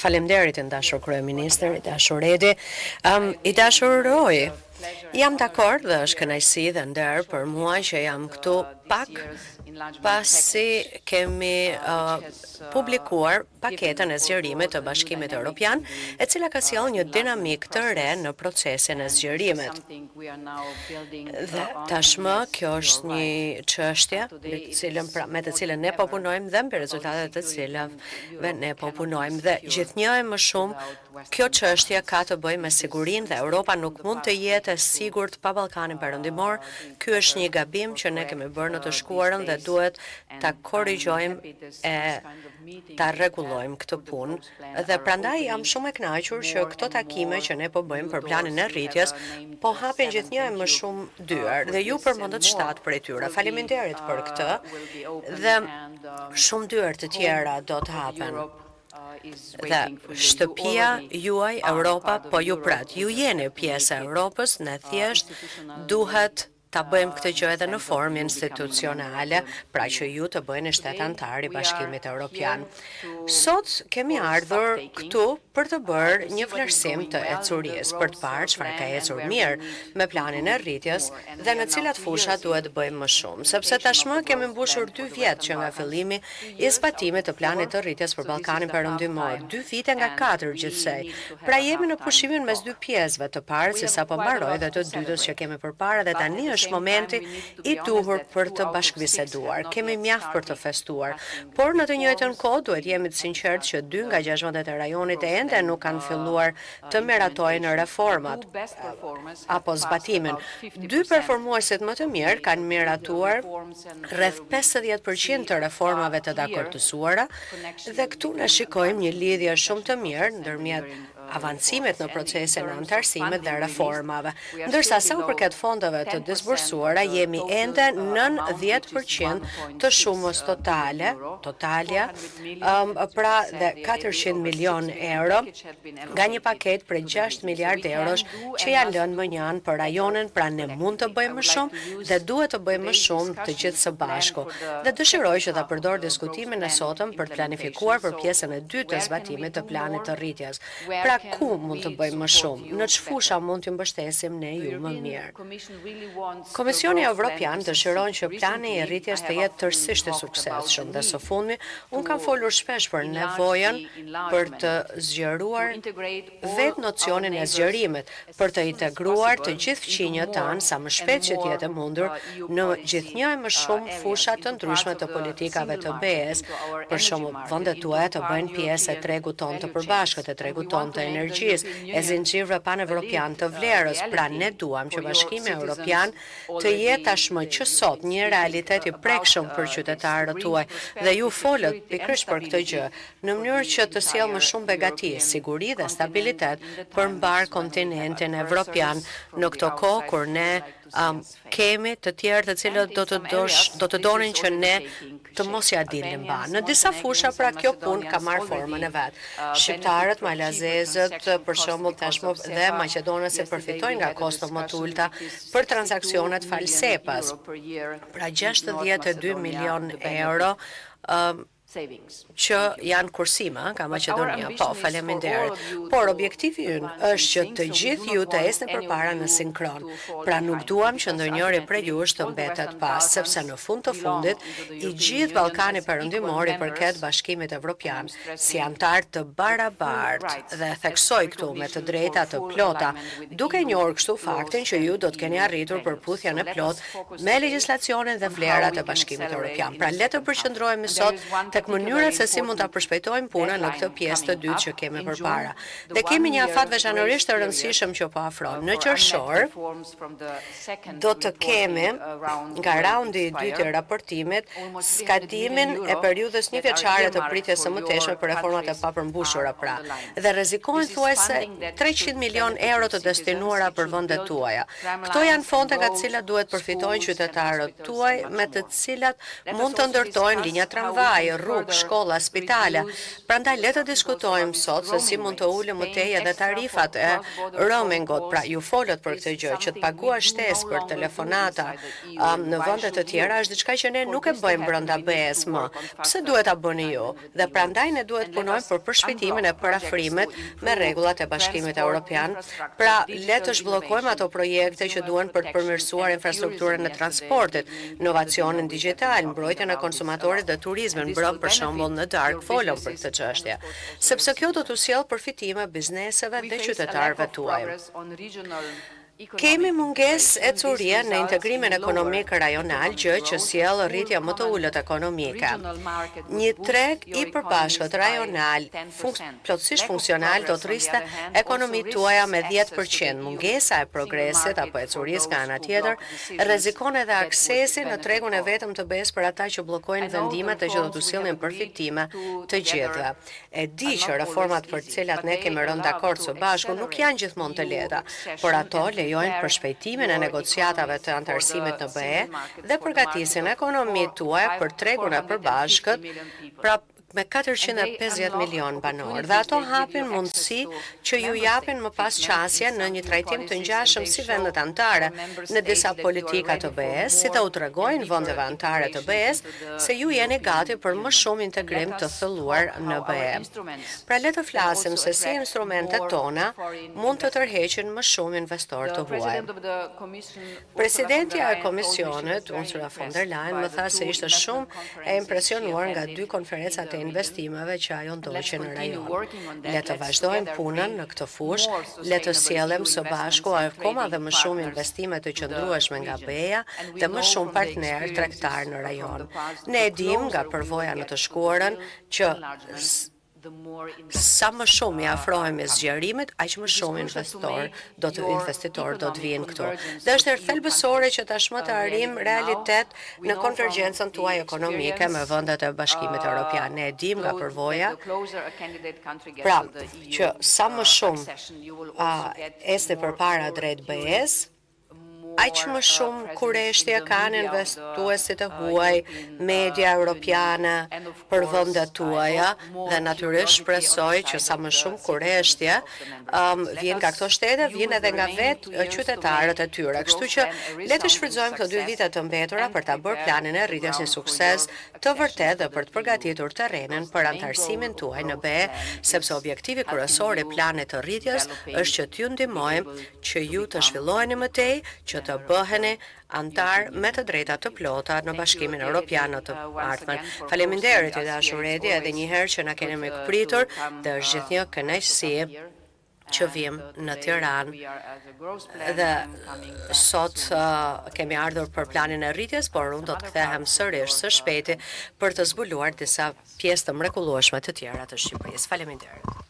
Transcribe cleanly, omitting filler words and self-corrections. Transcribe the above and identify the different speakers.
Speaker 1: Faleminderit ndashur kryeministër, dashur Edi. I dashur Roy, jam dakord dhe është kënaqësi dhe nder për mua që jam këtu pak pasi kemi publikuar paketën e zgjerimit të Bashkimit Evropian, e cila ka sjellë një dinamik të re në procesin e zgjerimit. Dhe tashmë kjo është një çështje me të cilën ne po punojmë dhe mbi rezultatet të cilave ne po punojmë dhe gjithnjë e më shumë kjo çështje ka të bëjë me sigurinë dhe Europa nuk mund të jetë e sigurt pa Ballkanin Perëndimor. Ky është një gabim që ne kemi bërë në të shkuarën dhe duhet ta korrigjojmë e ta rregullojmë këtë punë. Dhe prandaj jam shumë e kënaqur që këto takime që ne po bëjmë për planin e rritjes po hapin gjithnjë e më shumë dyer dhe ju përmendët 7 prej tyre. Faleminderit për këtë dhe shumë dyer të tjera do të hapen. Dhe shtëpia juaj Europa po ju pret. Ju jeni pjesë e Europës, ne thjesht duhet ta bëjmë këtë gjë edhe në formë institucionale, pra që ju të bëheni shtet antar i Bashkimit Evropian. Sot kemi ardhur këtu për të bërë një vlerësim të ecurisë, për të parë çfarë ka ecur mirë me planin e rritjes dhe në cilat fusha duhet bëjmë më shumë, sepse tashmë kemi mbushur 2 vjet që nga fillimi i zbatimit të planit të rritjes për Ballkanin Perëndimor, 2 vite nga 4 gjithsej. Pra jemi në pushimin mes 2 pjesëve, të parës që sapo mbaroi dhe të dytës që kemi përpara dhe tani është momenti i duhur për të bashkëbiseduar. Kemi mjaft për të festuar, por në të njëjtën kohë duhet jemi të sinqertë që 2 nga 6 vendet e rajonit ende nuk kanë filluar të miratojnë reformat apo zbatimin. 2 performuesit më të mirë kanë miratuar rreth 50% të reformave të dakordësuara dhe këtu ne shikojmë një lidhje shumë të mirë ndërmjet avancimet në procesin e antarësimit dhe reformave. Ndërsa sa u përket fondeve të disbursuara, jemi ende nën 10% të shumës totalja, pra dhe 400 milion euro nga një paket për 6 miliard eurosh që janë lënë më njanë për rajonin, pra ne mund të bëjmë më shumë dhe duhet të bëjmë më shumë të gjithë së bashku. Dhe dëshiroj që ta përdor diskutimin e sotëm për të planifikuar për pjesën e dytë të zbatimit të planit të rritjes. Pra ku mund të bëjmë më shumë? Në ç'fusha mund të mbështesim ne ju më mirë? Komisioni Evropian dëshiron që plani i rritjes të jetë tërësisht i suksesshëm dhe së fundmi unë kam folur shpesh për nevojën për të zgjeruar vetë nocionin e zgjerimit, për të integruar të gjithë fqinjët tanë sa më shpejt që të jetë mundur në gjithnjë e më shumë fusha të ndryshme të politikave të BE-s, për shembull vendet tuaja të bëjnë pjesë e tregut tonë të përbashkët, e tregut tonë të energjisë, e zinxhirëve pan-evropian të vlerës, pra ne duam që Bashkimi Evropian të jetë tashmë që sot një realitet i prekshëm për qytetarët tuaj dhe ju folët pikërisht për këtë gjë, në mënyrë që të sjellë më shumë begati, siguri dhe stabilitet për mbar kontinentin evropian në këtë kohë kur ne kemi të tjerë të cilët do të donin që ne të mos ja dilnim ba. Në disa fusha pra kjo punë ka marrë formën e vet. Shqiptarët, malazezët, për shembull tashmë dhe maqedonësit përfitojnë nga kosto më të ulta për transaksionet falsepas. Pra 62 milion euro që janë kursime nga Maqedonia. Po, faleminderit. Por objektivi ynë është që të gjithë ju të esni përpara në sinkron. Pra nuk duam që ndonjëri prej jush të mbetet pas, sepse në fund të fundit i gjithë Ballkani Perëndimor i përket Bashkimit Evropian si antar të barabartë dhe theksoj këtu me të drejta të plota, duke njohur kështu faktin që ju do të keni arritur përputhjen e plotë me legjislacionin dhe vlerat e Bashkimit Evropian. Pra le të përqendrohemi sot tek mënyrat se si mund ta përshpejtojmë punën në këtë pjesë të dytë që kemi përpara. Dhe kemi një afat veçanërisht të rëndësishëm që po afron. Në qershor do të kemi nga raundi i dytë i raportimit skadimin e periudhës një vjeçare të pritjes së mëtejshme për reformat e papërmbushura pra. Dhe rrezikohen thuajse 300 milion euro të destinuara për vendet tuaja. Këto janë fonde nga të cilat duhet përfitojnë qytetarët tuaj me të cilat mund të ndërtojnë linja tramvaj, rrugë, shkolla, spitale. Prandaj le të diskutojmë sot se si mund të ulëm më tej edhe tarifat e roamingut. Pra ju folët për këtë gjë që të paguash shtesë për telefonata në vende të tjera është diçka që ne nuk e bëjmë brenda BE-s më. Pse duhet ta bëni ju? Dhe prandaj ne duhet punojmë për përshpejtimin e parafrimit me rregullat e Bashkimit Evropian. Pra le të zhbllokojmë ato projekte që duhen për të përmirësuar infrastrukturën e transportit, inovacionin digital, mbrojtjen e konsumatorit dhe turizmin, brëm për shembull në darkë folëm për këtë çështje, sepse kjo do të sjellë përfitime bizneseve dhe qytetarëve tuaj. Kemi mungesë e curie në integrimin ekonomik rajonal, gjë që sjell rritje më të ulët ekonomike. Një treg i përbashkët rajonal plotësisht funksional do të rriste ekonomitë tuaja me 10%. Mungesa e progresit apo e curisë nga ana tjetër rrezikon edhe aksesin në tregun e vetëm të BE-s për ata që bllokojnë vendimet e që do të sjellin përfitime të gjithëve. E di që reformat për të cilat ne kemi rënë dakord së bashku nuk janë gjithmonë të lehta, por ato lejojnë përshpejtimin e negociatave të antarësimit në BE dhe përgatisin ekonomitë tuaj për tregun e përbashkët, pra me 450 milion banor, dhe ato hapin mundësi që ju japin më pas qasje në një trajtim të ngjashëm si vendet anëtare në disa politika të BE-s, si të u tregojnë vendeve anëtare të BE-s se ju jeni gati për më shumë integrim të thellëuar në BE. Pra le të flasim se si instrumentet tona mund të tërheqin më shumë investor të huaj. Presidentja e Komisionit, Ursula von der Leyen, më tha se ishte shumë e impresionuar nga 2 konferencat e investimeve që ajo ndoqi në rajon. Le të vazhdojmë punën në këtë fushë, le të sjellem së bashku akoma dhe më shumë investime të qëndrueshme nga BE-ja dhe më shumë partnerë tregtar në rajon. Ne e dim nga përvoja në të shkuarën që sa më shumë i afrohemi zgjerimit, aq më shumë investitor do të vinë këtu. Dhe është thelbësore që tashmë të arrim realitet në konvergjencën tuaj ekonomike me vendet e Bashkimit Evropian. Ne e dim nga përvoja, pra që sa më shumë ecni përpara drejt BE-s, aq më shumë kurreshtje kanë investuesit e huaj, media europiane për vendet tuaja dhe natyrisht shpresoj që sa më shumë kurreshtje vjen nga këto shtete, vjen edhe nga vetë qytetarët e tyre. Kështu që le të shfrytëzojmë këto 2 vite të mbetura për ta bërë planin e rritjes një sukses të vërtetë dhe për të përgatitur terrenin për antarësimin tuaj në BE, sepse objektivi kryesor i planit të rritjes është që t'ju ndihmojmë që ju të zhvilloheni më tej, që të bëheni antar me të drejta të plota në Bashkimin Evropian në të ardhmen. Faleminderit i dashur Edi edhe një herë që na keni mikpritur dhe është gjithnjë kënaqësi që vim në Tiranë dhe sot kemi ardhur për planin e rritjes, por unë do të kthehem sërish së shpejti për të zbuluar disa pjesë të mrekullueshme të tjera të Shqipërisë. Faleminderit.